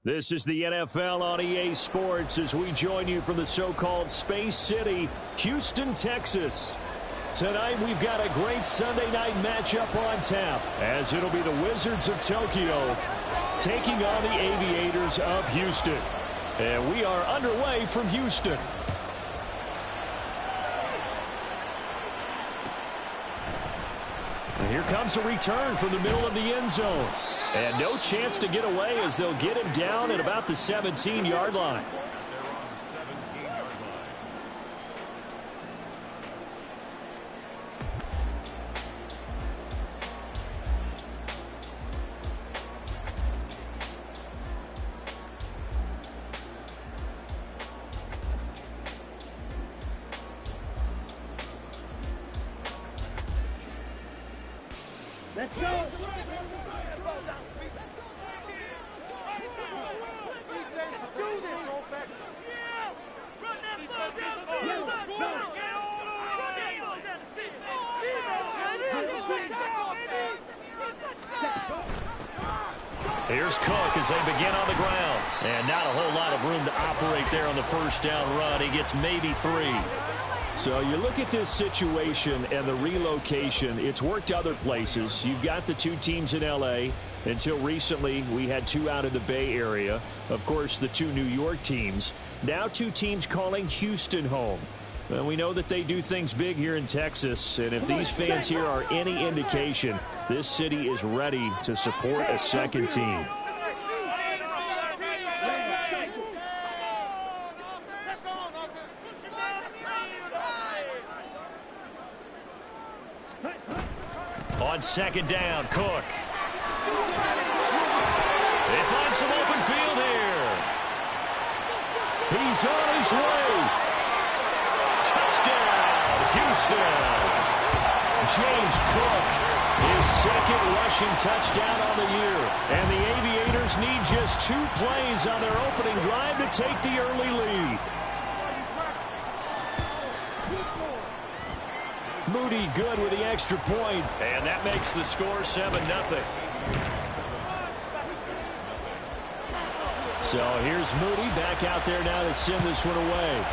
This is the NFL on EA Sports as we join you from the so-called Space City, Houston, Texas. Tonight we've got a great Sunday night matchup on tap as it'll be the Wizards of Tokyo taking on the Aviators of Houston. And we are underway from Houston. And here comes a return from the middle of the end zone. And no chance to get away as they'll get him down at about the 17-yard line. Let's go! Here's Cook as they begin on the ground. And not a whole lot of room to operate there on the first down run. He gets maybe 3. So you look at this situation and the relocation, it's worked other places. You've got the 2 teams in L.A. Until recently, we had 2 out in the Bay Area. Of course, the 2 New York teams. Now 2 teams calling Houston home. Well, we know that they do things big here in Texas, and if these fans here are any indication, this city is ready to support a second team. On second down, Cook. They find some open field here. He's on his way. Touchdown, Houston. James Cook, his second rushing touchdown on the year. And the Aviators need just 2 plays on their opening drive to take the early lead. Moody good with the extra point, and that makes the score 7-0. So here's Moody back out there now to send this one away.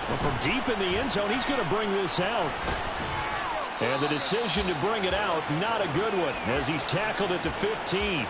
Well, from deep in the end zone, he's going to bring this out. And the decision to bring it out, not a good one, as he's tackled at the 15.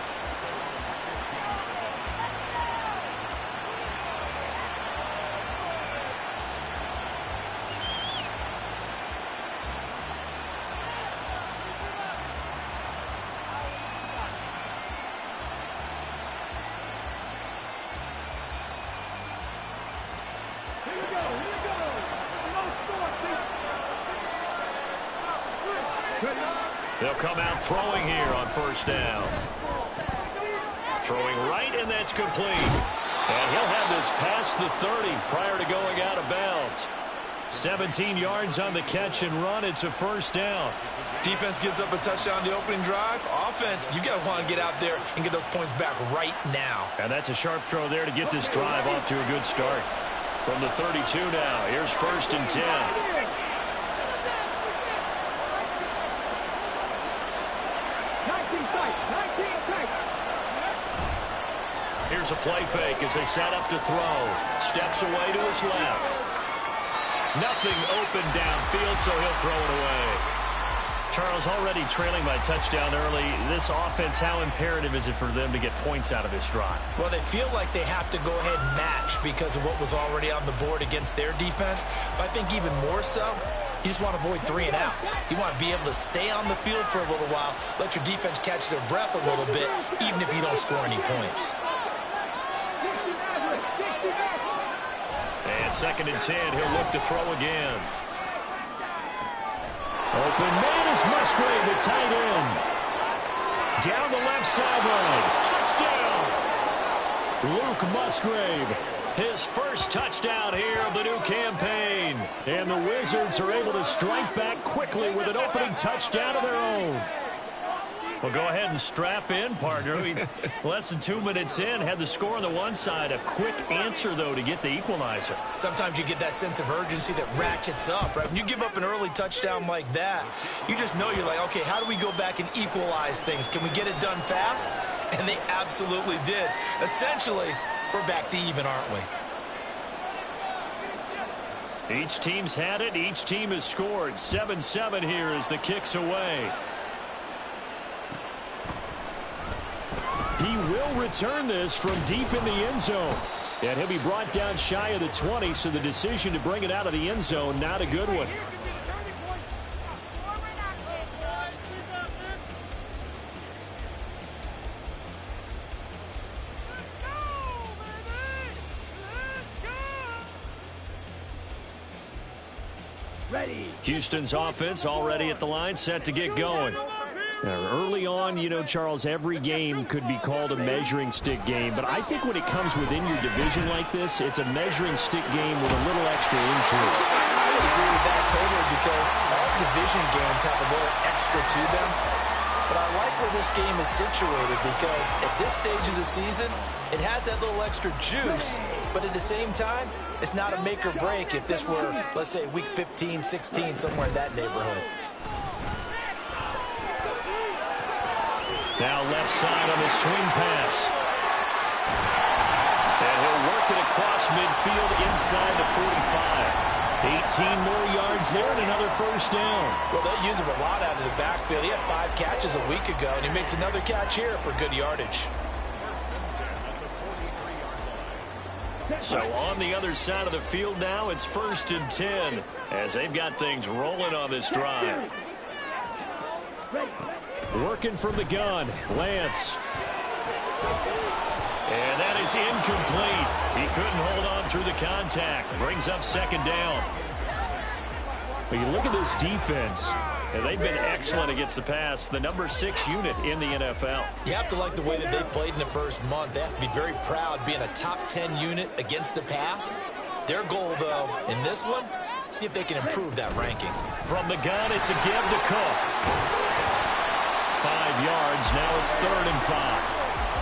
They'll come out throwing here on first down. Throwing right, and that's complete. And he'll have this past the 30 prior to going out of bounds. 17 yards on the catch and run. It's a first down. Defense gives up a touchdown the opening drive. Offense, you got to want to get out there and get those points back right now. And that's a sharp throw there to get this drive off to a good start. From the 32 now, here's first and 10. Here's a play fake as they set up to throw. Steps away to his left. Nothing open downfield, so he'll throw it away. Charles, already trailing by touchdown early. This offense, how imperative is it for them to get points out of this drive? Well, they feel like they have to go ahead and match because of what was already on the board against their defense. But I think even more so, you just want to avoid 3 and outs. You want to be able to stay on the field for a little while, let your defense catch their breath a little bit, even if you don't score any points. And second and 10, he'll look to throw again. Open man is Musgrave, the tight end. Down the left sideline. Touchdown! Luke Musgrave, his first touchdown here of the new campaign. And the Wizards are able to strike back quickly with an opening touchdown of their own. Well, go ahead and strap in, partner. Less than 2 minutes in, had the score on the one side. A quick answer, though, to get the equalizer. Sometimes you get that sense of urgency that ratchets up, right? When you give up an early touchdown like that, you just know you're like, okay, how do we go back and equalize things? Can we get it done fast? And they absolutely did. Essentially, we're back to even, aren't we? Each team's had it. Each team has scored. 7-7 here as the kick's away. He will return this from deep in the end zone. And he'll be brought down shy of the 20, so the decision to bring it out of the end zone, not a good one. Houston's offense already at the line, set to get going. Now, early on, you know, Charles, every game could be called a measuring stick game, but I think when it comes within your division like this, it's a measuring stick game with a little extra intrigue. I would agree with that totally, because all division games have a little extra to them. But I like where this game is situated, because at this stage of the season, it has that little extra juice, but at the same time, it's not a make or break if this were, let's say, week 15, 16, somewhere in that neighborhood. Now left side on the swing pass. And he'll work it across midfield inside the 45. 18 more yards there and another first down. Well, they use him a lot out of the backfield. He had 5 catches a week ago, and he makes another catch here for good yardage. So on the other side of the field now, it's 1st and 10 as they've got things rolling on this drive. Working from the gun, Lance. And that is incomplete. He couldn't hold on through the contact. Brings up 2nd down. But you look at this defense, and they've been excellent against the pass. The number 6 unit in the NFL. You have to like the way that they've played in the first month. They have to be very proud being a top 10 unit against the pass. Their goal, though, in this one, see if they can improve that ranking. From the gun, it's a give to Cook. 5 yards, now it's 3rd and 5.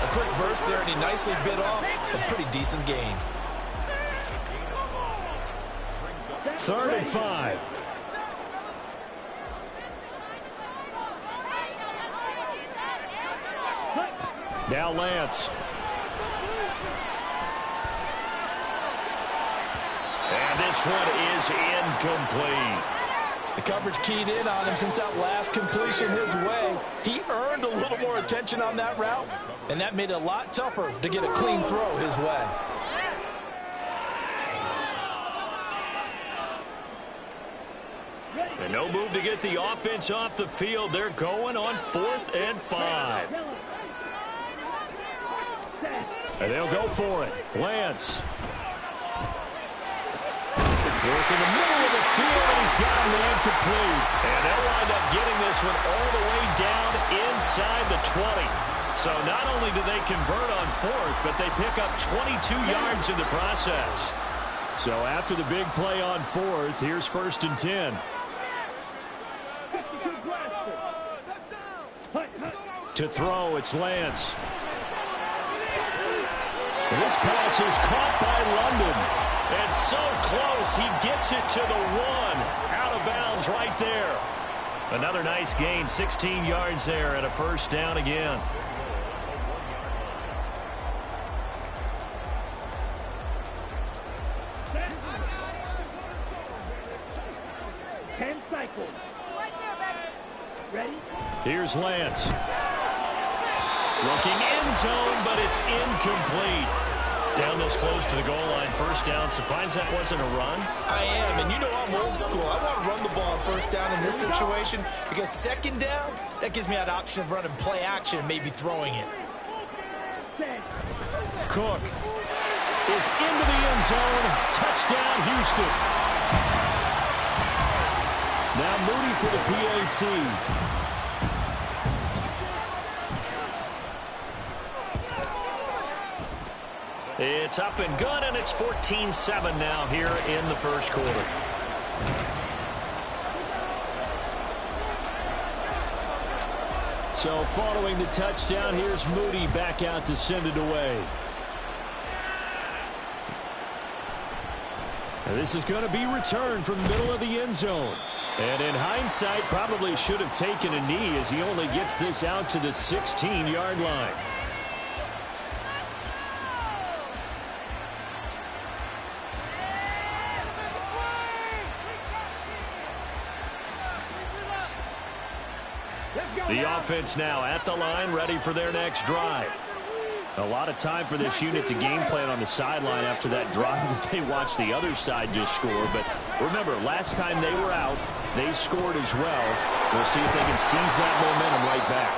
A quick burst there, and he nicely bit off a pretty decent gain. 3rd and 5. Now Lance. And this one is incomplete. The coverage keyed in on him since that last completion his way. He earned a little more attention on that route, and that made it a lot tougher to get a clean throw his way. And no move to get the offense off the field. They're going on 4th and 5. And they'll go for it. Lance. Work in the middle of the field, and he's got a man complete. And they'll wind up getting this one all the way down inside the 20. So not only do they convert on 4th, but they pick up 22 yards in the process. So after the big play on 4th, here's 1st and 10. To throw, it's Lance. This pass is caught by London. And so close, he gets it to the 1. Out of bounds right there. Another nice gain, 16 yards there, and a 1st down again. Here's Lance. Looking end zone, but it's incomplete. Down this close to the goal line, 1st down. Surprised that wasn't a run? I am, and you know I'm old school. I want to run the ball on 1st down in this situation, because 2nd down, that gives me that option of running play action and maybe throwing it. Cook is into the end zone. Touchdown, Houston. Now Moody for the PAT. It's up and good, and it's 14-7 now here in the 1st quarter. So following the touchdown, here's Moody back out to send it away. And this is going to be returned from the middle of the end zone. And in hindsight, probably should have taken a knee as he only gets this out to the 16-yard line. The offense now at the line, ready for their next drive. A lot of time for this unit to game plan on the sideline after that drive that they watched the other side just score. But remember, last time they were out, they scored as well. We'll see if they can seize that momentum right back.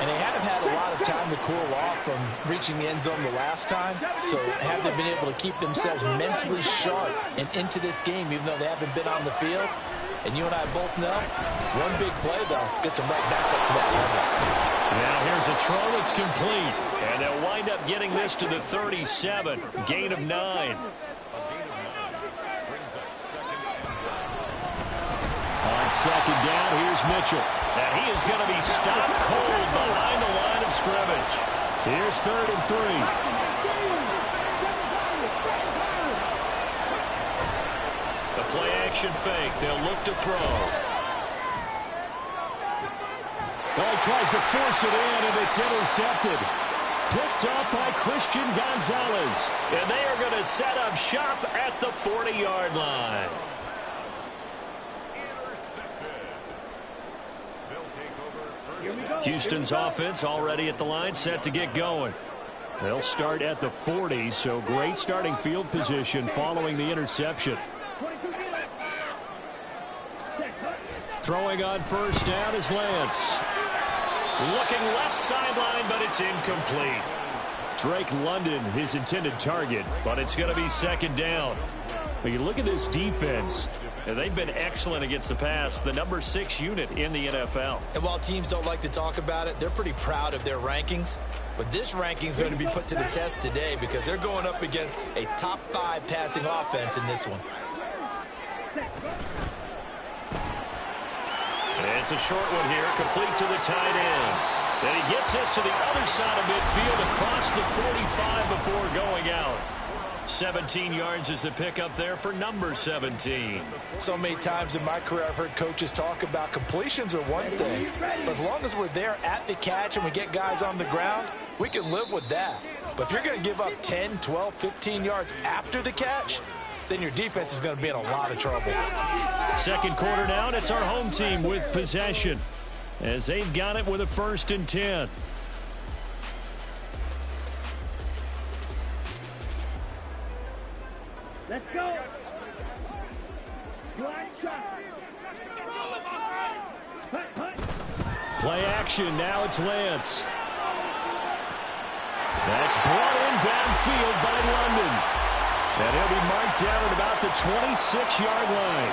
And they haven't had a lot of time to cool off from reaching the end zone the last time. So have they been able to keep themselves mentally sharp and into this game, even though they haven't been on the field? And you and I both know, one big play, though, gets them right back up to that level. Now here's a throw that's complete. And they'll wind up getting this to the 37. Gain of 9. On second down, here's Mitchell. And he is going to be stopped cold behind the line of scrimmage. Here's 3rd and 3. The play action fake. They'll look to throw. Well, he tries to force it in, and it's intercepted. Picked up by Christian Gonzalez. And they are going to set up shop at the 40-yard line. Houston's offense already at the line, set to get going. They'll start at the 40, so great starting field position following the interception. Throwing on first down is Lance. Looking left sideline, but it's incomplete. Drake London, his intended target, but it's going to be second down. But you look at this defense, and they've been excellent against the pass, the number 6 unit in the NFL. And while teams don't like to talk about it, they're pretty proud of their rankings. But this ranking is going to be put to the test today because they're going up against a top 5 passing offense in this one. And it's a short one here, complete to the tight end. And he gets this to the other side of midfield across the 45 before going out. 17 yards is the pickup there for number 17. So many times in my career I've heard coaches talk about completions are one thing, but as long as we're there at the catch and we get guys on the ground, we can live with that. But if you're going to give up 10, 12, 15 yards after the catch, then your defense is going to be in a lot of trouble. Second quarter now, and it's our home team with possession as they've got it with a 1st and 10. Let's go. Play action. Now it's Lance. That's brought in downfield by London. And he'll be marked down at about the 26-yard line.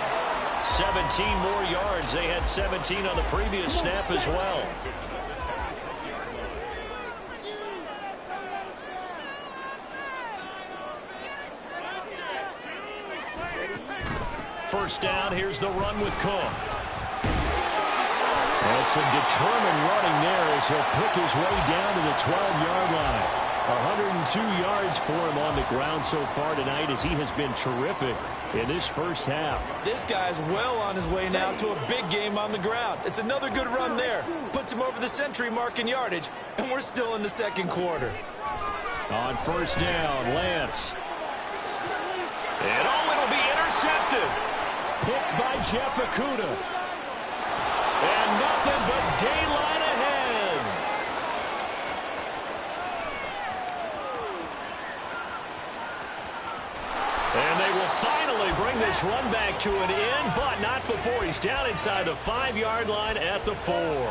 17 more yards. They had 17 on the previous snap as well. First down, here's the run with Cook. And some determined running there as he'll pick his way down to the 12-yard line. 102 yards for him on the ground so far tonight as he has been terrific in this first half. This guy's well on his way now to a big game on the ground. It's another good run there. Puts him over the century mark in yardage, and we're still in the second quarter. On first down, Lance. And it'll be intercepted. Picked by Jeff Okudah. And nothing but daylight ahead. And they will finally bring this run back to an end, but not before he's down inside the 5-yard line at the 4.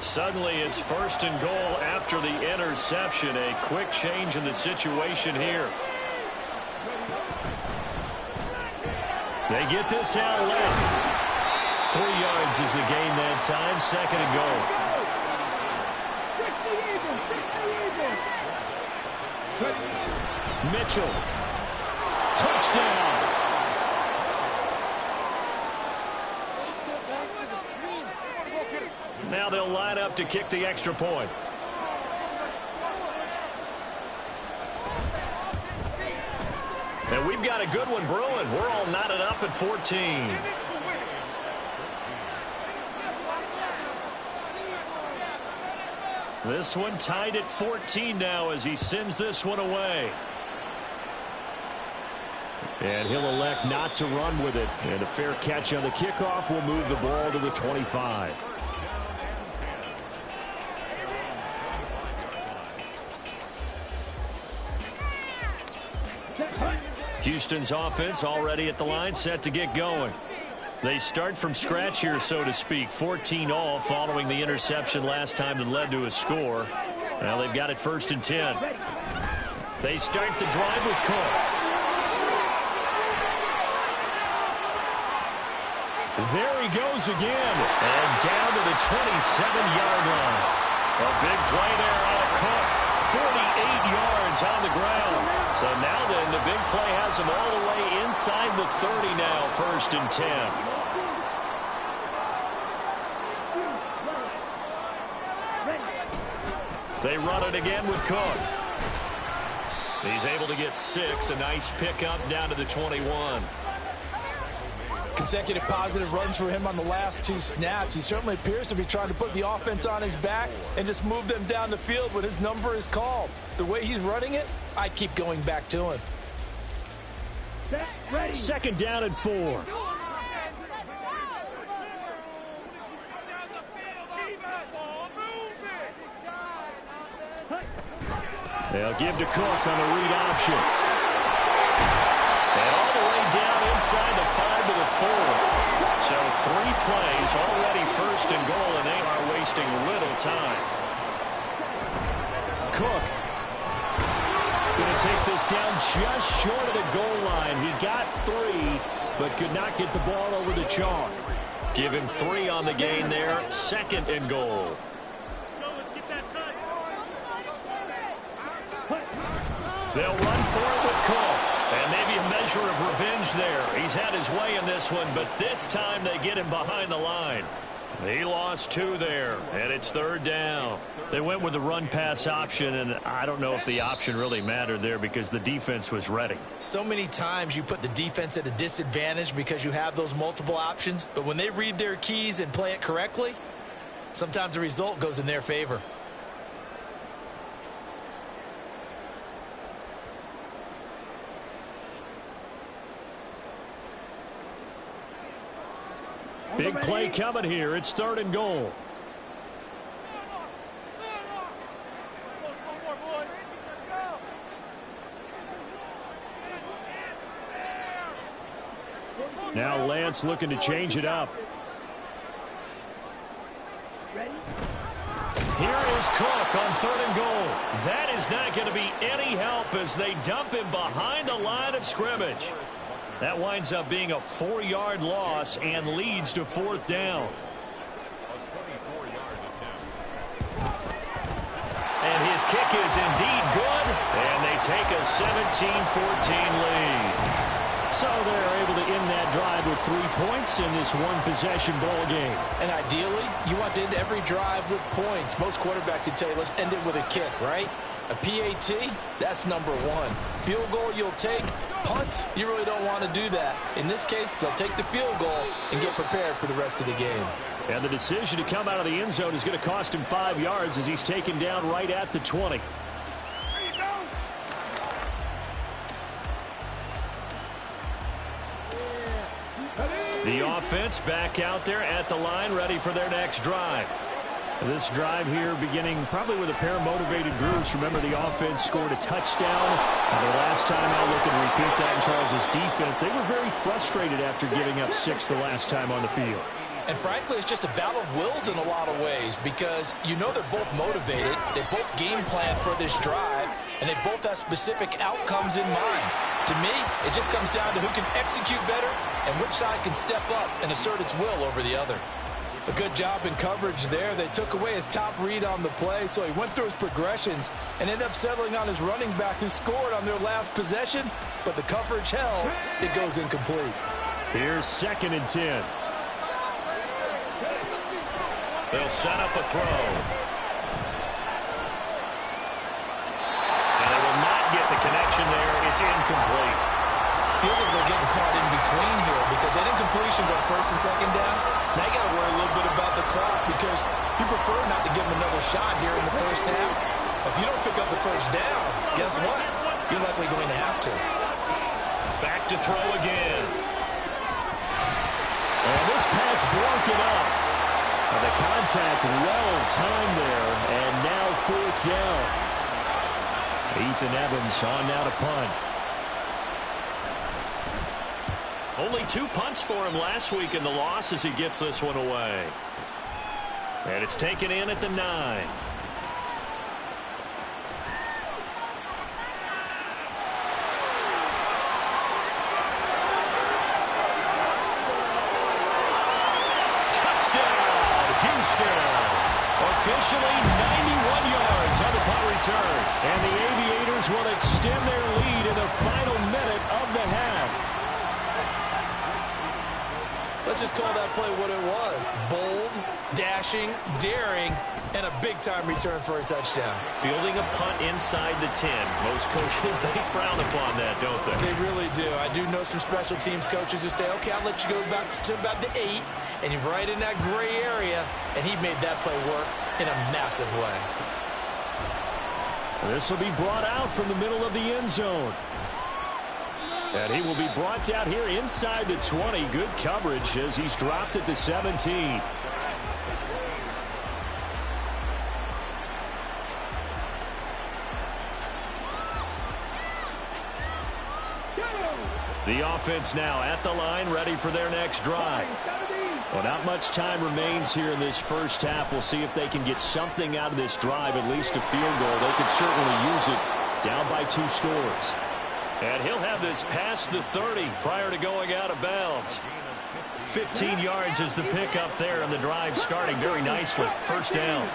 Suddenly it's 1st and goal after the interception. A quick change in the situation here. They get this out left. 3 yards is the gain that time. 2nd and goal. Mitchell. touchdown. Now they'll line up to kick the extra point. And we've got a good one brewing. We're all knotted up at 14. This one tied at 14 now as he sends this one away. And he'll elect not to run with it. And a fair catch on the kickoff will move the ball to the 25. Houston's offense already at the line, set to get going. They start from scratch here, so to speak. 14-all following the interception last time that led to a score. Now they've got it 1st and 10. They start the drive with Cook. There he goes again. And down to the 27-yard line. A big play there out of Cook. 48 yards on the ground. So now then, the big play has him all the way inside the 30 now, 1st and 10. They run it again with Cook. He's able to get 6. A nice pickup down to the 21. Consecutive positive runs for him on the last 2 snaps. He certainly appears to be trying to put the offense on his back and just move them down the field when his number is called. The way he's running it, I keep going back to him. 2nd down and 4. They'll give to Cook on the read option. And all the way down inside the 5 to the 4. So 3 plays already 1st and goal, and they are wasting little time. Cook going to take this down just short of the goal line. He got 3, but could not get the ball over the chalk. Give him 3 on the gain there. 2nd and goal. They'll run for it with Cook. And maybe a measure of revenge there. He's had his way in this one, but this time they get him behind the line. He lost 2 there, and it's 3rd down. They went with the run-pass option, and I don't know if the option really mattered there because the defense was ready. So many times you put the defense at a disadvantage because you have those multiple options, but when they read their keys and play it correctly, sometimes the result goes in their favor. Big play coming here. It's 3rd and goal. Now Lance looking to change it up. Here is Cook on 3rd and goal. That is not going to be any help as they dump him behind the line of scrimmage. That winds up being a 4-yard loss and leads to 4th down. And his kick is indeed good, and they take a 17-14 lead. So they're able to end that drive with 3 points in this one-possession ball game. And ideally, you want to end every drive with points. Most quarterbacks would tell you, let's end it with a kick, right? A PAT, that's number 1. Field goal you'll take. Punts, you really don't want to do that. In this case, they'll take the field goal and get prepared for the rest of the game. And the decision to come out of the end zone is going to cost him 5 yards as he's taken down right at the 20. The offense back out there at the line, ready for their next drive. This drive here beginning probably with a pair of motivated groups. Remember, the offense scored a touchdown. The last time I'll look and repeat that in Charles's defense, they were very frustrated after giving up 6 the last time on the field. And frankly, it's just a battle of wills in a lot of ways because you know they're both motivated. They both game plan for this drive, and they both have specific outcomes in mind. To me, it just comes down to who can execute better and which side can step up and assert its will over the other. A good job in coverage there. They took away his top read on the play, so he went through his progressions and ended up settling on his running back who scored on their last possession, but the coverage held. It goes incomplete. Here's 2nd and 10. They'll set up a throw. And they will not get the connection there. It's incomplete. Feels like they're getting caught in between here because that incompletion's on 1st and 2nd down. Now you got to worry a little bit about the clock because you prefer not to give them another shot here in the first half. If you don't pick up the 1st down, guess what? You're likely going to have to. Back to throw again. And this pass broken up. And the contact well timed there, and now 4th down. Ethan Evans on now to punt. Only 2 punts for him last week in the loss as he gets this one away. And it's taken in at the 9. Officially 91 yards on the punt return. And the Aviators will extend their lead in the final minute of the half. Let's just call that play what it was. Bold, dashing, daring, and a big-time return for a touchdown. Fielding a punt inside the 10. Most coaches, they frown upon that, don't they? They really do. I do know some special teams coaches who say, okay, I'll let you go back to about the 8, and you're right in that gray area, and he made that play work in a massive way. This will be brought out from the middle of the end zone. And he will be brought down here inside the 20. Good coverage as he's dropped at the 17. The offense now at the line, ready for their next drive. Well, not much time remains here in this first half. We'll see if they can get something out of this drive, at least a field goal. They could certainly use it, down by 2 scores. And he'll have this past the 30 prior to going out of bounds. 15 yards is the pickup there, and the drive starting very nicely. 1st down.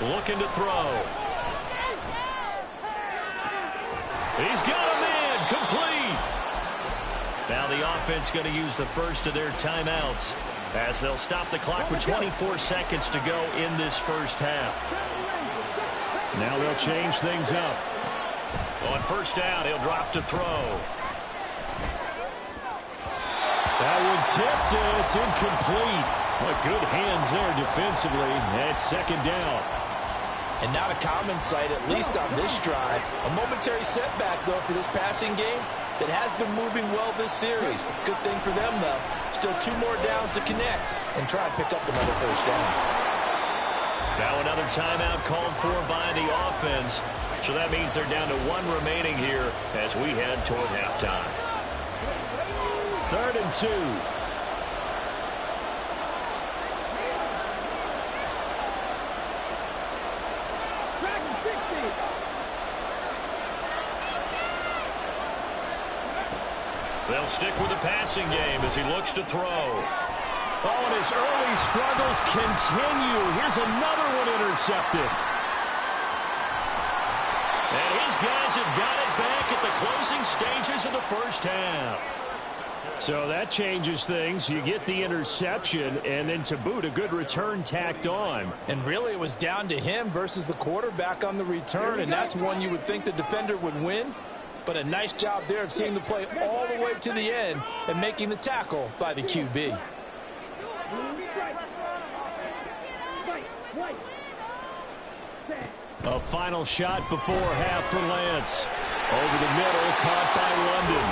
Looking to throw. He's got a man, complete. Now the offense going to use the first of their timeouts as they'll stop the clock with 24 seconds to go in this first half. Now they'll change things up. On 1st down, he'll drop to throw. That one tipped, and it's incomplete. What good hands there defensively. That's 2nd down. And not a common sight, at least on this drive. A momentary setback, though, for this passing game that has been moving well this series. Good thing for them, though. Still 2 more downs to connect and try and pick up another 1st down. Now another timeout called for by the offense. So that means they're down to 1 remaining here as we head toward halftime. 3rd and 2. They'll stick with the passing game as he looks to throw. Oh, and his early struggles continue. Here's another one intercepted. And his guys have got it back at the closing stages of the first half. So that changes things. You get the interception, and then to boot, a good return tacked on. And really, it was down to him versus the quarterback on the return, and that's one you would think the defender would win. But a nice job there of seeing the play all the way to the end and making the tackle by the QB. A final shot before half for Lance. Over the middle, caught by London.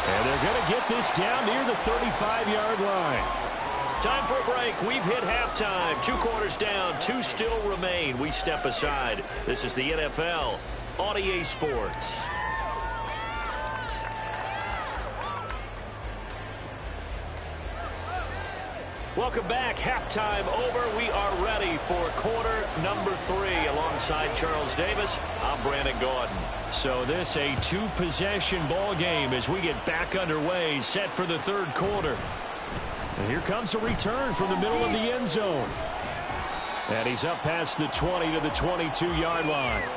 And they're going to get this down near the 35-yard line. Time for a break. We've hit halftime. 2 quarters down, 2 still remain. We step aside. This is the NFL on EA Sports. Welcome back. Halftime over. We are ready for quarter number 3. Alongside Charles Davis, I'm Brandon Gaudin. So this a 2-possession ball game as we get back underway, set for the third quarter. And here comes a return from the middle of the end zone. And he's up past the 20 to the 22-yard line.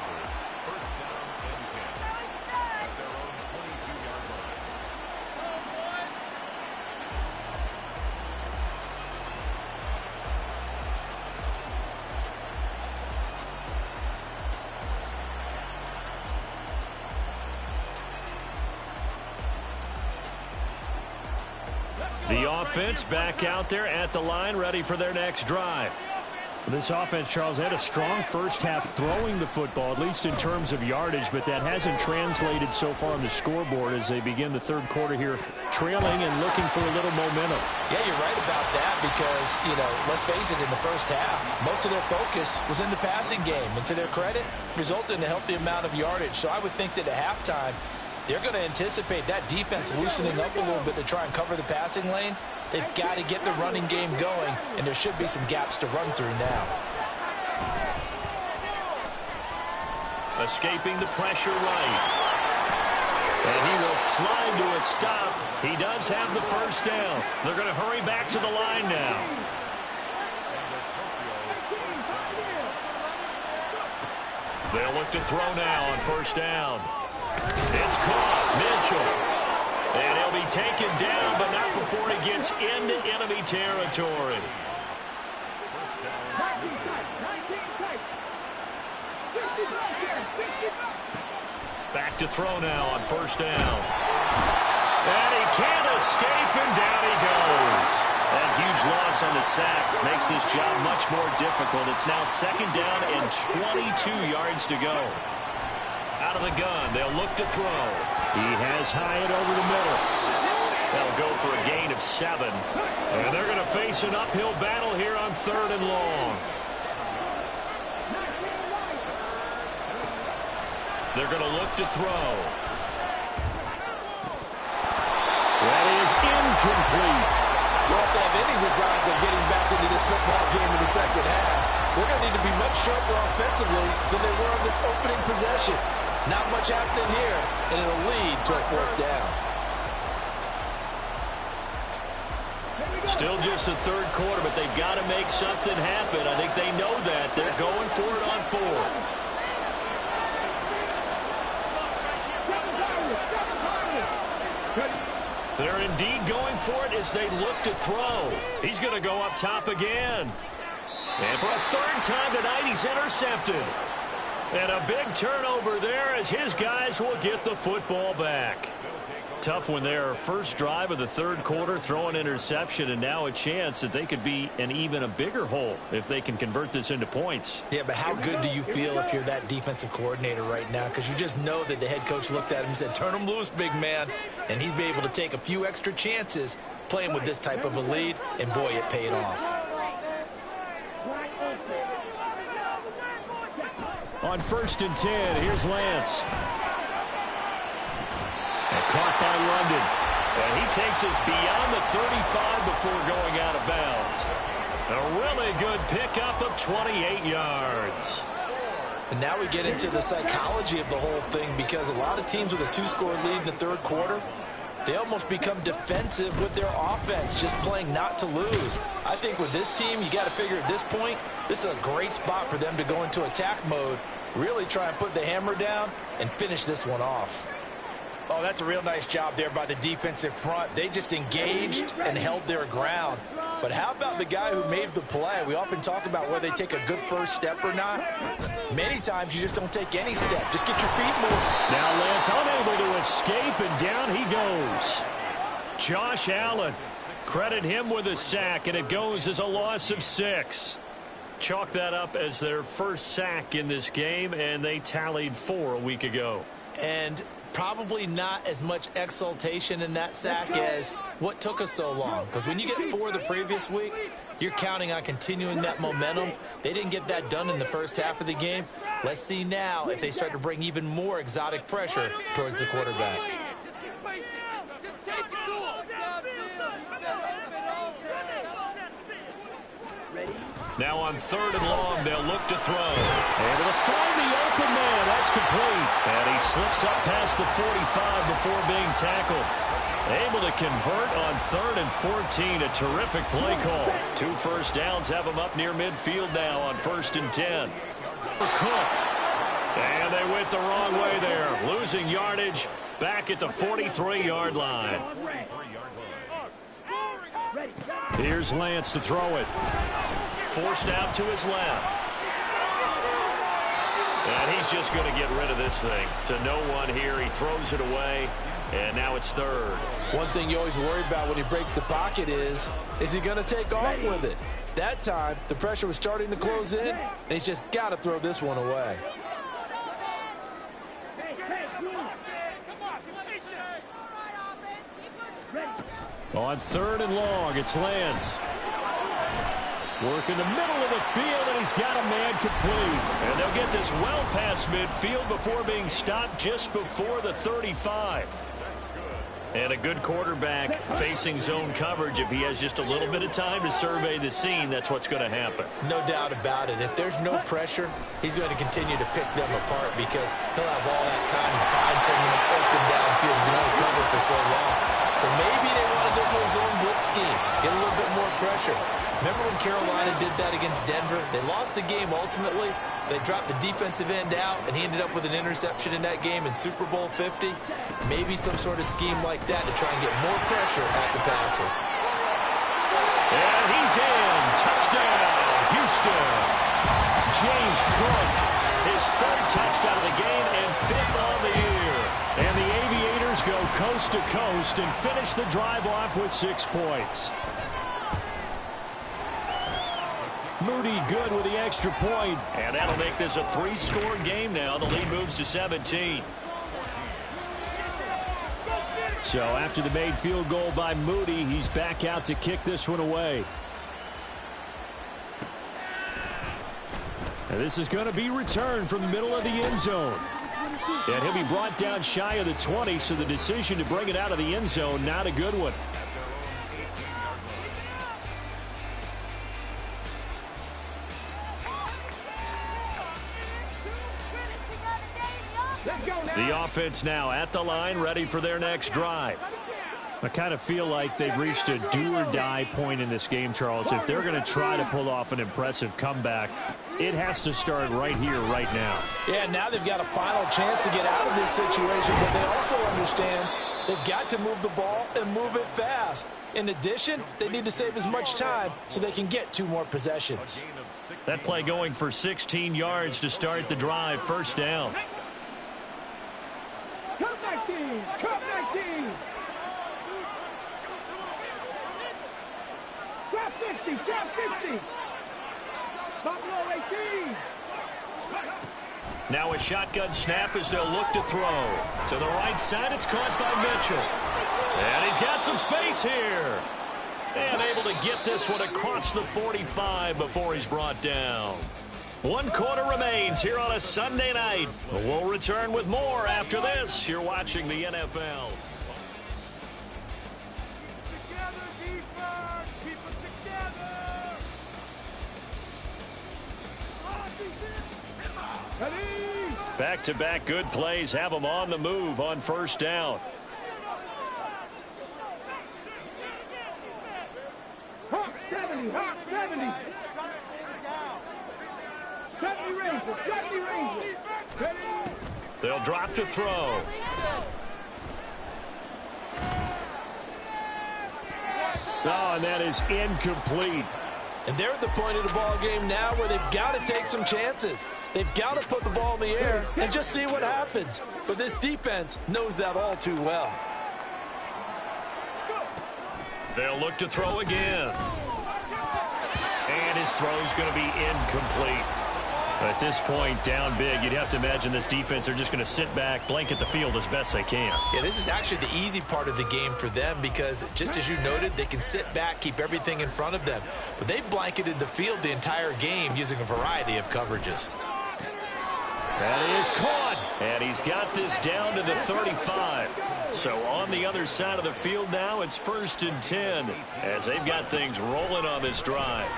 The offense back out there at the line, ready for their next drive. This offense, Charles, had a strong first half throwing the football, at least in terms of yardage, but that hasn't translated so far on the scoreboard as they begin the third quarter here, trailing and looking for a little momentum. Yeah, you're right about that because, let's face it, in the first half, most of their focus was in the passing game. And to their credit, resulted in a healthy amount of yardage. So I would think that at halftime, they're going to anticipate that defense loosening up a little bit to try and cover the passing lanes. They've got to get the running game going, and there should be some gaps to run through now. Escaping the pressure right. And he will slide to a stop. He does have the first down. They're going to hurry back to the line now. They'll look to throw now on first down. It's caught. Mitchell. And he'll be taken down, but not before he gets into enemy territory. Back to throw now on first down. And he can't escape, and down he goes. That huge loss on the sack makes this job much more difficult. It's now second down and 22 yards to go. Out of the gun, they'll look to throw. He has Hyatt over the middle. They'll go for a gain of 7. And they're going to face an uphill battle here on 3rd and long. They're going to look to throw. That is incomplete. Well, if they have any designs of getting back into this football game in the second half, they're going to need to be much sharper offensively than they were on this opening possession. Not much happening here, and it'll lead to a 4th down. Still just the third quarter, but they've got to make something happen. I think they know that. They're going for it on 4th. They're indeed going for it as they look to throw. He's going to go up top again. And for a 3rd time tonight, he's intercepted. And a big turnover there as his guys will get the football back. Tough one there. First drive of the third quarter, throw an interception, and now a chance that they could be in even a bigger hole if they can convert this into points. Yeah, but how good do you feel if you're that defensive coordinator right now? Because you just know that the head coach looked at him and said, turn him loose, big man. And he'd be able to take a few extra chances playing with this type of a lead, and boy, it paid off. On 1st and 10, here's Lance. And caught by London. And he takes us beyond the 35 before going out of bounds. A really good pickup of 28 yards. And now we get into the psychology of the whole thing, because a lot of teams with a 2-score lead in the third quarter, they almost become defensive with their offense, just playing not to lose. I think with this team, you got to figure at this point, this is a great spot for them to go into attack mode, really try and put the hammer down and finish this one off. Oh, that's a real nice job there by the defensive front. They just engaged and held their ground. But how about the guy who made the play? We often talk about whether they take a good first step or not. Many times you just don't take any step. Just get your feet moving. Now Lance unable to escape, and down he goes. Josh Allen, credit him with a sack, and it goes as a loss of 6. Chalk that up as their first sack in this game, and they tallied 4 a week ago. And probably not as much exultation in that sack as what took us so long. Because when you get 4 the previous week, you're counting on continuing that momentum. They didn't get that done in the first half of the game. Let's see now if they start to bring even more exotic pressure towards the quarterback. Now on 3rd and long, they'll look to throw. Able to find the open man. That's complete. And he slips up past the 45 before being tackled. Able to convert on 3rd and 14. A terrific play call. 2 first downs have him up near midfield now on 1st and 10. Cook. And they went the wrong way there. Losing yardage back at the 43-yard line. Here's Lance to throw it. Forced out to his left. And he's just going to get rid of this thing. To no one here. He throws it away. And now it's 3rd. One thing you always worry about when he breaks the pocket is he going to take off with it? That time, the pressure was starting to close in, and he's just got to throw this one away. On 3rd and long, it's Lance. Working the middle of the field, and he's got a man complete. And they'll get this well past midfield before being stopped just before the 35. And a good quarterback facing zone coverage. If he has just a little bit of time to survey the scene, that's what's going to happen. No doubt about it. If there's no pressure, he's going to continue to pick them apart because he'll have all that time to find someone open downfield. You can only cover for so long. So maybe they want to go to a zone blitz scheme, get a little bit more pressure. Remember when Carolina did that against Denver? They lost the game ultimately. They dropped the defensive end out, and he ended up with an interception in that game in Super Bowl 50. Maybe some sort of scheme like that to try and get more pressure at the passer. And he's in. Touchdown, Houston. James Cook, his 3rd touchdown of the game and 5th on the year. And the Aviators go coast to coast and finish the drive off with 6 points. Moody good with the extra point. And that'll make this a 3-score game now. The lead moves to 17. So after the made field goal by Moody, he's back out to kick this one away. And this is going to be returned from the middle of the end zone. And he'll be brought down shy of the 20, so the decision to bring it out of the end zone, not a good one. The offense now at the line, ready for their next drive. I kind of feel like they've reached a do-or-die point in this game, Charles. If they're going to try to pull off an impressive comeback, it has to start right here, right now. Yeah, now they've got a final chance to get out of this situation, but they also understand they've got to move the ball and move it fast. In addition, they need to save as much time so they can get 2 more possessions. That play going for 16 yards to start the drive, 1st down. Cut 19! Cut 19! Drop 50! Drop 50! Buffalo 18! Now a shotgun snap as they'll look to throw. To the right side, it's caught by Mitchell. And he's got some space here. And able to get this one across the 45 before he's brought down. 1 quarter remains here on a Sunday night. We'll return with more after this. You're watching the NFL. Together, defense! Keep it together! Ready! Back-to-back good plays have them on the move on 1st down. Hawk 70! Hawk 70! 70 Rangers! 70 Rangers! Ready! They'll drop to throw. Oh, and that is incomplete. And they're at the point of the ball game now where they've got to take some chances. They've got to put the ball in the air and just see what happens. But this defense knows that all too well. They'll look to throw again. And his throw's going to be incomplete. At this point, down big, you'd have to imagine this defense are just going to sit back, blanket the field as best they can. Yeah, this is actually the easy part of the game for them because, just as you noted, they can sit back, keep everything in front of them. But they've blanketed the field the entire game using a variety of coverages. That is caught. And he's got this down to the 35. So on the other side of the field now, it's 1st and 10 as they've got things rolling on this drive.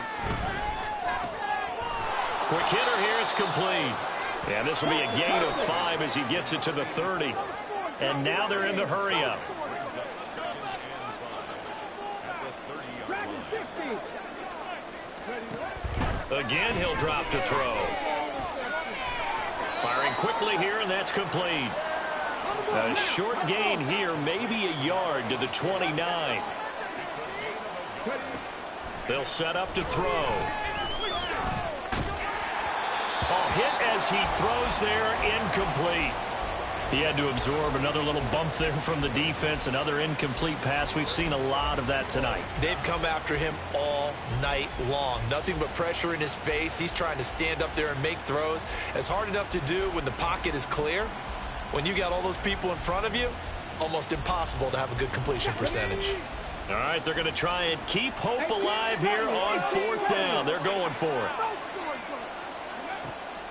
Quick hitter here. It's complete. And this will be a gain of 5 as he gets it to the 30. And now they're in the hurry-up. Again, he'll drop to throw. Firing quickly here, and that's complete. A short gain here, maybe a yard to the 29. They'll set up to throw. Ball hit as he throws there, incomplete. He had to absorb another little bump there from the defense, another incomplete pass. We've seen a lot of that tonight. They've come after him all night long. Nothing but pressure in his face. He's trying to stand up there and make throws. It's hard enough to do when the pocket is clear. When you got all those people in front of you, almost impossible to have a good completion percentage. All right, they're going to try and keep hope alive here on 4th down. They're going for it.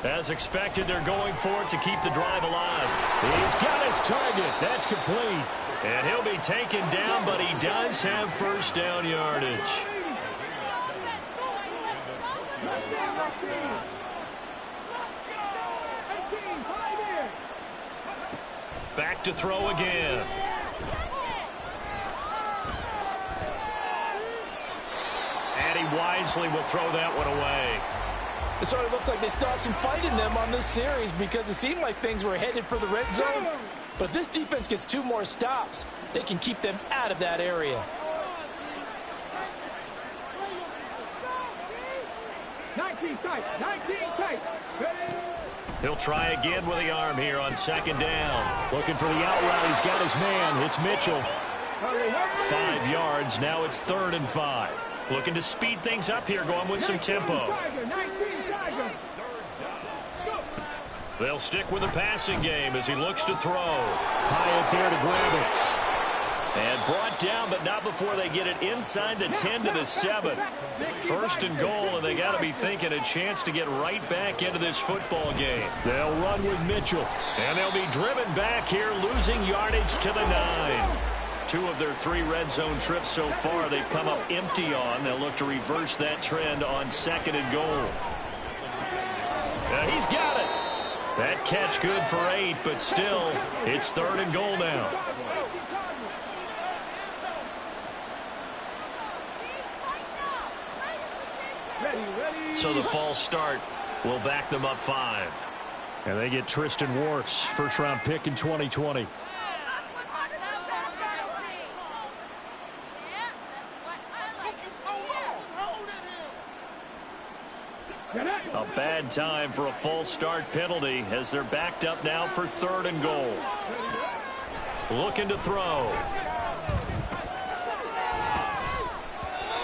As expected, they're going for it to keep the drive alive. He's got his target. That's complete. And he'll be taken down, but he does have first down yardage. Back to throw again. And he wisely will throw that one away. It sort of looks like they still have some fight in them on this series because it seemed like things were headed for the red zone. But if this defense gets 2 more stops, they can keep them out of that area. 19 tight, 19 tight. He'll try again with the arm here on 2nd down. Looking for the out route. He's got his man. It's Mitchell. 5 yards. Now it's 3rd and 5. Looking to speed things up here, going with some tempo. They'll stick with the passing game as he looks to throw. High up there to grab it. And brought down, but not before they get it inside the 10 to the 7. 1st and goal, and they got to be thinking a chance to get right back into this football game. They'll run with Mitchell. And they'll be driven back here, losing yardage to the 9. 2 of their 3 red zone trips so far they've come up empty on. They'll look to reverse that trend on 2nd and goal. And he's got it. That catch good for 8, but still, it's 3rd and goal now. So the false start will back them up 5. And they get Tristan Wirfs, first-round pick in 2020. A bad time for a false start penalty as they're backed up now for 3rd and goal. Looking to throw.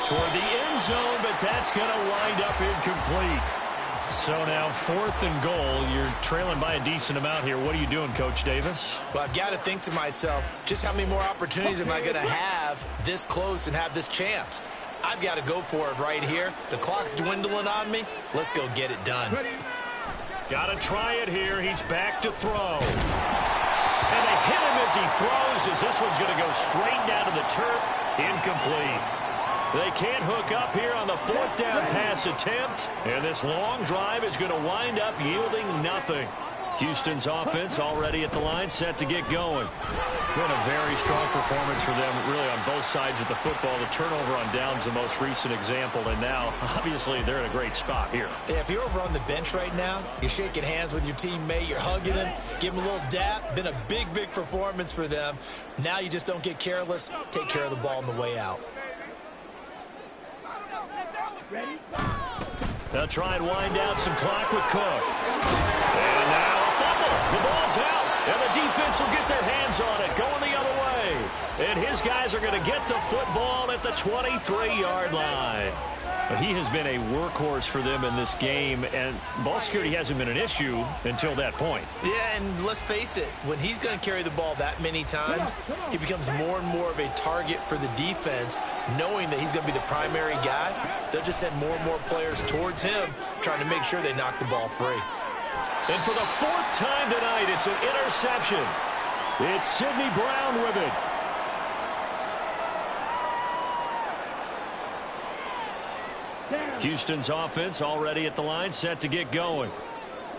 Toward the end zone, but that's going to wind up incomplete. So now 4th and goal. You're trailing by a decent amount here. What are you doing, Coach Davis? Well, I've got to think to myself, just how many more opportunities am I going to have this close and have this chance? I've got to go for it right here. The clock's dwindling on me. Let's go get it done. Got to try it here. He's back to throw. And they hit him as he throws, as this one's going to go straight down to the turf. Incomplete. They can't hook up here on the 4th down pass attempt. And this long drive is going to wind up yielding nothing. Houston's offense already at the line, set to get going. Been a very strong performance for them, really, on both sides of the football. The turnover on downs, the most recent example, and now, obviously, they're in a great spot here. Yeah, if you're over on the bench right now, you're shaking hands with your teammate, you're hugging him, give him a little dap. Been a big, big performance for them. Now you just don't get careless. Take care of the ball on the way out. They'll try and wind down some clock with Cook. And now a fumble. The ball's out. And the defense will get their hands on it, going the other way. And his guys are going to get the football at the 23-yard line. But he has been a workhorse for them in this game, and ball security hasn't been an issue until that point. Yeah, and let's face it, when he's going to carry the ball that many times, he becomes more and more of a target for the defense, knowing that he's going to be the primary guy. They'll just send more and more players towards him, trying to make sure they knock the ball free. And for the 4th time tonight, it's an interception. It's Sidney Brown with it. Houston's offense already at the line, set to get going.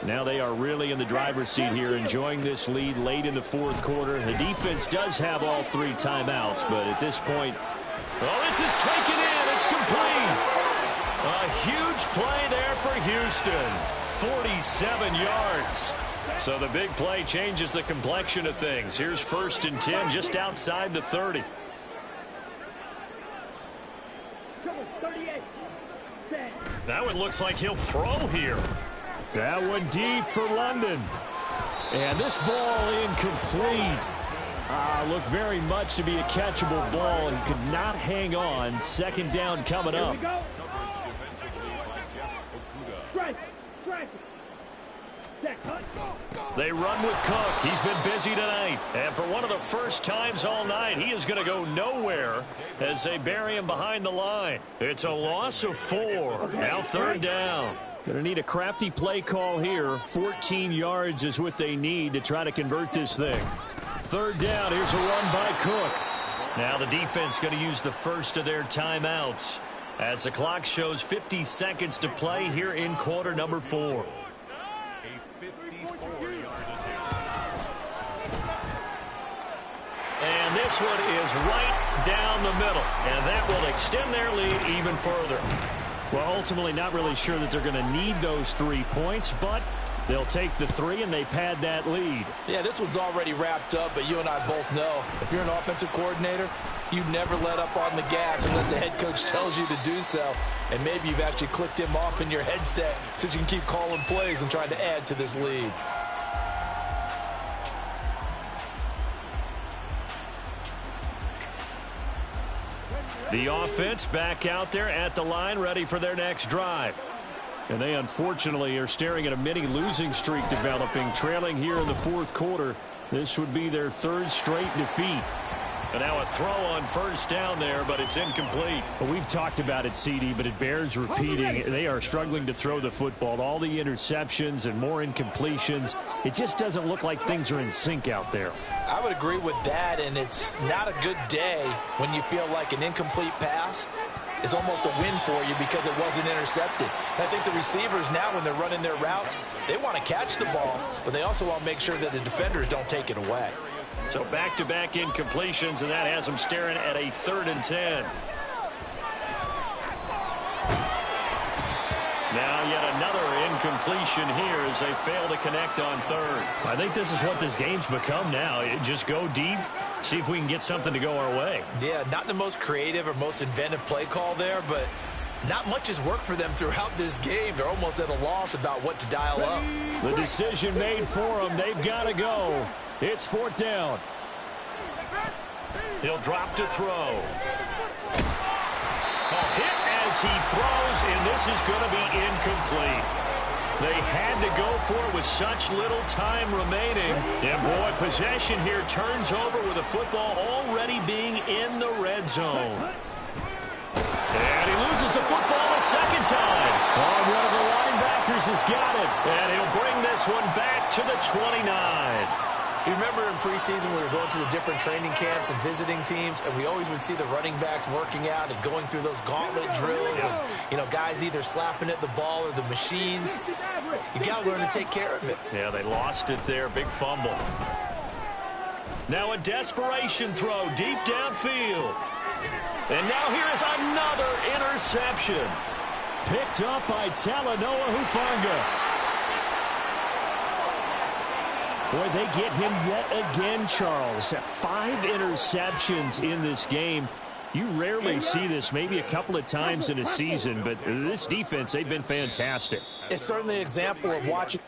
Now they are really in the driver's seat here, enjoying this lead late in the fourth quarter. The defense does have all 3 timeouts, but at this point, oh, this is taken in. It's complete. A huge play there for Houston. 47 yards. So the big play changes the complexion of things. Here's 1st and 10 just outside the 30. Now it looks like he'll throw here. That one deep for London. And this ball incomplete. Looked very much to be a catchable ball and could not hang on. 2nd down coming up. They run with Cook. He's been busy tonight. And for one of the first times all night, he is going to go nowhere as they bury him behind the line. It's a loss of 4. Now 3rd down. Going to need a crafty play call here. 14 yards is what they need to try to convert this thing. 3rd down. Here's a run by Cook. Now the defense going to use the first of their timeouts as the clock shows 50 seconds to play here in quarter number 4. And this one is right down the middle. And that will extend their lead even further. Well, ultimately not really sure that they're going to need those 3 points, but they'll take the 3 and they pad that lead. Yeah, this one's already wrapped up, but you and I both know if you're an offensive coordinator, you never let up on the gas unless the head coach tells you to do so. And maybe you've actually clicked him off in your headset so you can keep calling plays and trying to add to this lead. The offense back out there at the line, ready for their next drive. And they unfortunately are staring at a mini losing streak developing, trailing here in the fourth quarter. This would be their 3rd straight defeat. And now a throw on 1st down there, but it's incomplete. Well, we've talked about it, CD, but it bears repeating. They are struggling to throw the football. All the interceptions and more incompletions. It just doesn't look like things are in sync out there. I would agree with that, and it's not a good day when you feel like an incomplete pass is almost a win for you because it wasn't intercepted. And I think the receivers now, when they're running their routes, they want to catch the ball, but they also want to make sure that the defenders don't take it away. So back-to-back incompletions, and that has them staring at a 3rd and 10. Now yet another incompletion here as they fail to connect on 3rd. I think this is what this game's become now. Just go deep, see if we can get something to go our way. Yeah, not the most creative or most inventive play call there, but not much has worked for them throughout this game. They're almost at a loss about what to dial up. The decision made for them. They've got to go. It's 4th down. He'll drop to throw. A hit as he throws, and this is going to be incomplete. They had to go for it with such little time remaining. And, boy, possession here turns over with the football already being in the red zone. And he loses the football a 2nd time. Oh, one of the linebackers has got it. And he'll bring this one back to the 29. You remember in preseason we were going to the different training camps and visiting teams, and we always would see the running backs working out and going through those gauntlet drills and, you know, guys either slapping at the ball or the machines. You got to learn to take care of it. Yeah, they lost it there. Big fumble. Now a desperation throw deep downfield. And now here is another interception. Picked up by Talanoa Hufanga. Boy, they get him yet again, Charles. 5 interceptions in this game. You rarely see this, maybe a couple of times in a season, but this defense, they've been fantastic. It's certainly an example of watching